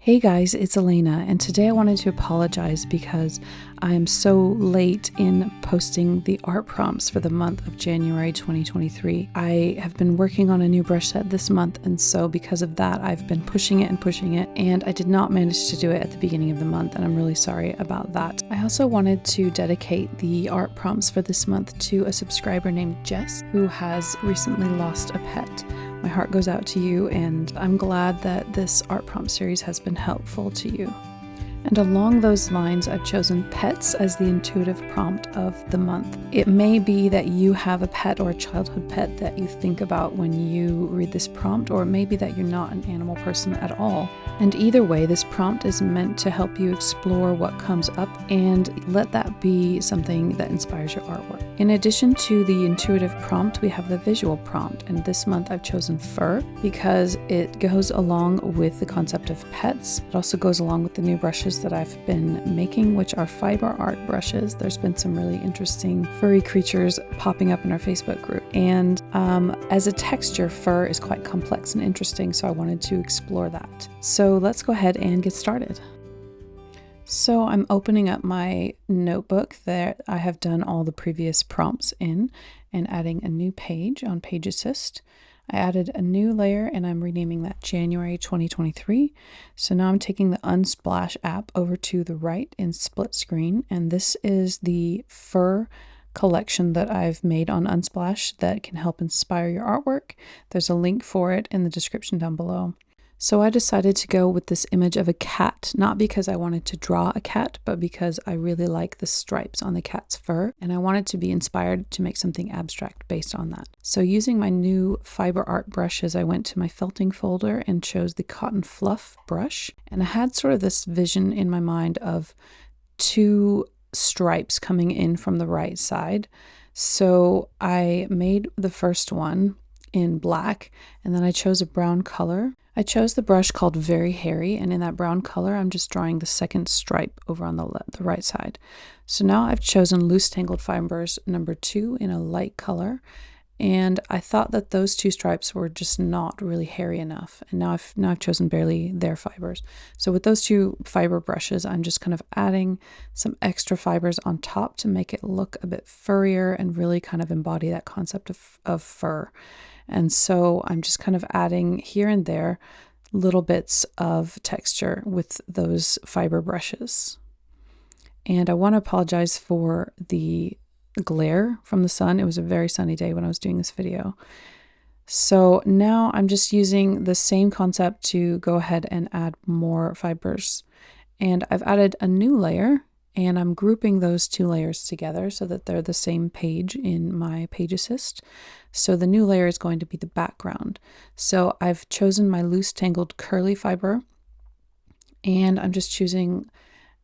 Hey guys, it's Elena, and today I wanted to apologize because I am so late in posting the art prompts for the month of January 2023. I have been working on a new brush set this month, and so because of that, I've been pushing it, and I did not manage to do it at the beginning of the month, and I'm really sorry about that. I also wanted to dedicate the art prompts for this month to a subscriber named Jess, who has recently lost a pet. My heart goes out to you, and I'm glad that this art prompt series has been helpful to you. And along those lines, I've chosen pets as the intuitive prompt of the month. It may be that you have a pet or a childhood pet that you think about when you read this prompt, or it may be that you're not an animal person at all. And either way, this prompt is meant to help you explore what comes up and let that be something that inspires your artwork. In addition to the intuitive prompt, we have the visual prompt, and this month I've chosen fur because it goes along with the concept of pets. It also goes along with the new brushes that I've been making, which are fiber art brushes. There's been some really interesting furry creatures popping up in our Facebook group. And as a texture, fur is quite complex and interesting, so I wanted to explore that. So let's go ahead and get started. So I'm opening up my notebook that I have done all the previous prompts in and adding a new page on Page Assist. I added a new layer and I'm renaming that January 2023. So now I'm taking the Unsplash app over to the right in split screen, and this is the fur collection that I've made on Unsplash that can help inspire your artwork. There's a link for it in the description down below. So I decided to go with this image of a cat, not because I wanted to draw a cat, but because I really like the stripes on the cat's fur, and I wanted to be inspired to make something abstract based on that. So using my new fiber art brushes, I went to my felting folder and chose the Cotton Fluff brush, and I had sort of this vision in my mind of two stripes coming in from the right side. So I made the first one in black, and then I chose a brown color. I chose the brush called Very Hairy, and in that brown color, I'm just drawing the second stripe over on the right side. So now I've chosen Loose Tangled Fibers number 2 in a light color, and I thought that those two stripes were just not really hairy enough, and now I've chosen Barely There Fibers. So with those two fiber brushes, I'm just kind of adding some extra fibers on top to make it look a bit furrier and really kind of embody that concept of fur. And so I'm just kind of adding here and there little bits of texture with those fiber brushes. And I want to apologize for the glare from the sun. It was a very sunny day when I was doing this video. So now I'm just using the same concept to go ahead and add more fibers. And I've added a new layer, and I'm grouping those two layers together so that they're the same page in my Page Assist. So the new layer is going to be the background. So I've chosen my Loose Tangled Curly fiber, and I'm just choosing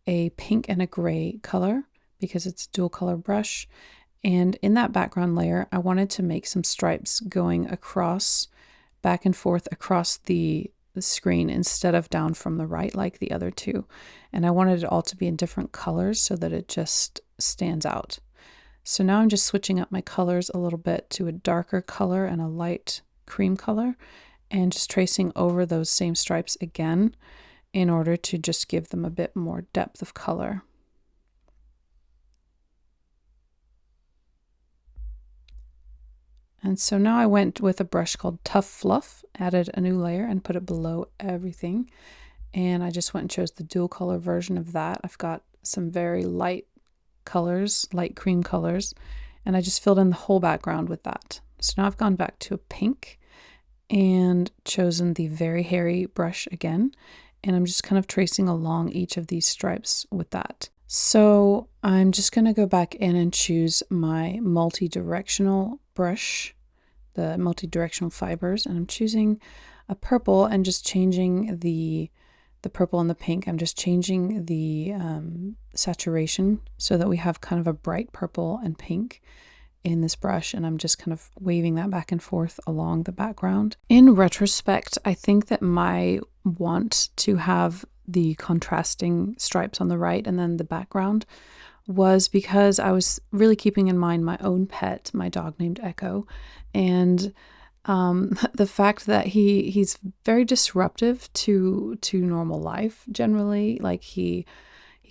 a pink and a gray color because it's a dual color brush. And in that background layer, I wanted to make some stripes going across, back and forth across the screen instead of down from the right like the other two. And I wanted it all to be in different colors so that it just stands out. So now I'm just switching up my colors a little bit to a darker color and a light cream color, and just tracing over those same stripes again in order to just give them a bit more depth of color. And so now I went with a brush called Tough Fluff, added a new layer and put it below everything. And I just went and chose the dual color version of that. I've got some very light colors, light cream colors, and I just filled in the whole background with that. So now I've gone back to a pink and chosen the Very Hairy brush again. And I'm just kind of tracing along each of these stripes with that. So I'm just going to go back in and choose my multi-directional brush, the multi-directional fibers, and I'm choosing a purple and just changing the purple and the pink. I'm just changing the saturation so that we have kind of a bright purple and pink in this brush, and I'm just kind of waving that back and forth along the background. In retrospect, I think that my want to have the contrasting stripes on the right and then the background was because I was really keeping in mind my own pet, my dog named Echo, and The fact that he's very disruptive to normal life generally. Like he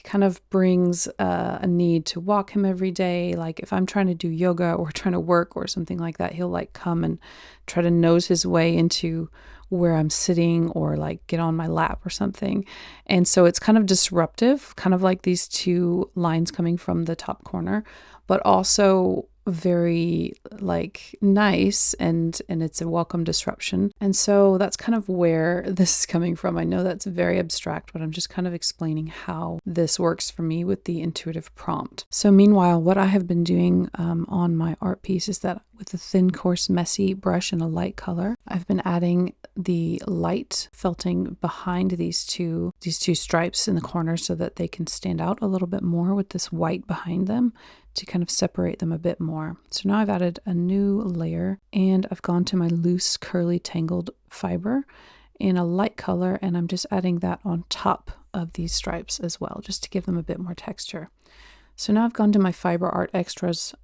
kind of brings a need to walk him every day. Like if I'm trying to do yoga or trying to work or something like that, he'll like come and try to nose his way into where I'm sitting or like get on my lap or something. And so it's kind of disruptive, kind of like these two lines coming from the top corner, but also very like nice, and it's a welcome disruption. And so that's kind of where this is coming from. I know that's very abstract, but I'm just kind of explaining how this works for me with the intuitive prompt. So meanwhile, what I have been doing on my art piece is that with a thin, coarse, messy brush and a light color, I've been adding the light felting behind these two stripes in the corner so that they can stand out a little bit more with this white behind them to kind of separate them a bit more. So now I've added a new layer, and I've gone to my loose, curly, tangled fiber in a light color, and I'm just adding that on top of these stripes as well, just to give them a bit more texture. So now I've gone to my Fiber Art Extras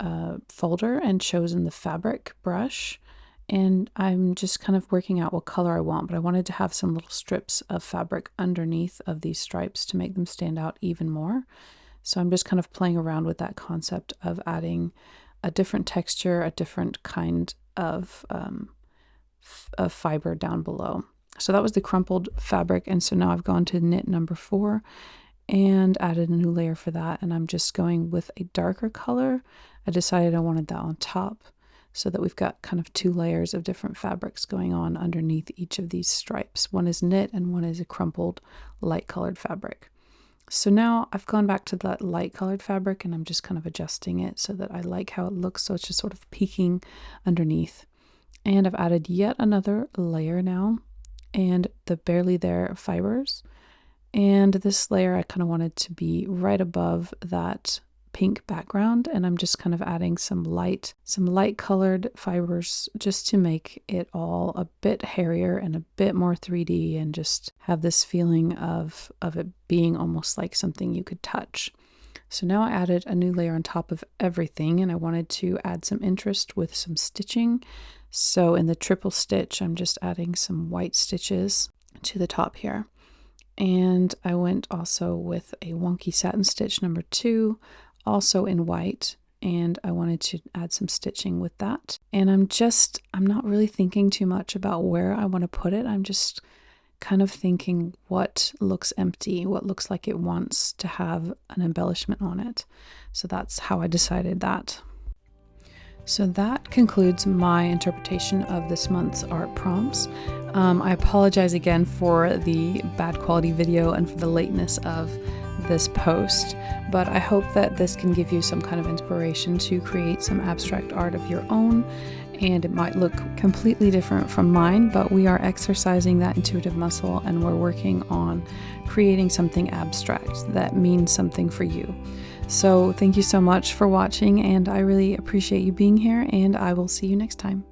folder and chosen the fabric brush, and I'm just kind of working out what color I want, but I wanted to have some little strips of fabric underneath of these stripes to make them stand out even more. So I'm just kind of playing around with that concept of adding a different texture, a different kind of fiber down below. So that was the crumpled fabric, and so now I've gone to knit number 4 and added a new layer for that, and I'm just going with a darker color. I decided I wanted that on top so that we've got kind of 2 layers of different fabrics going on underneath each of these stripes. One is knit and one is a crumpled light colored fabric. So now I've gone back to that light colored fabric and I'm just kind of adjusting it so that I like how it looks. So it's just sort of peeking underneath. And I've added yet another layer now, and the barely there fibers. And this layer I kind of wanted to be right above that pink background, and I'm just kind of adding some light colored fibers just to make it all a bit hairier and a bit more 3D, and just have this feeling of it being almost like something you could touch. So now I added a new layer on top of everything, and I wanted to add some interest with some stitching. So in the triple stitch, I'm just adding some white stitches to the top here. And I went also with a wonky satin stitch number 2, also in white, and I wanted to add some stitching with that. And I'm not really thinking too much about where I want to put it. I'm just kind of thinking what looks empty, what looks like it wants to have an embellishment on it. So that's how I decided that. So that concludes my interpretation of this month's art prompts. I apologize again for the bad quality video and for the lateness of this post, but I hope that this can give you some kind of inspiration to create some abstract art of your own. And it might look completely different from mine, but we are exercising that intuitive muscle and we're working on creating something abstract that means something for you. So thank you so much for watching, and I really appreciate you being here, and I will see you next time.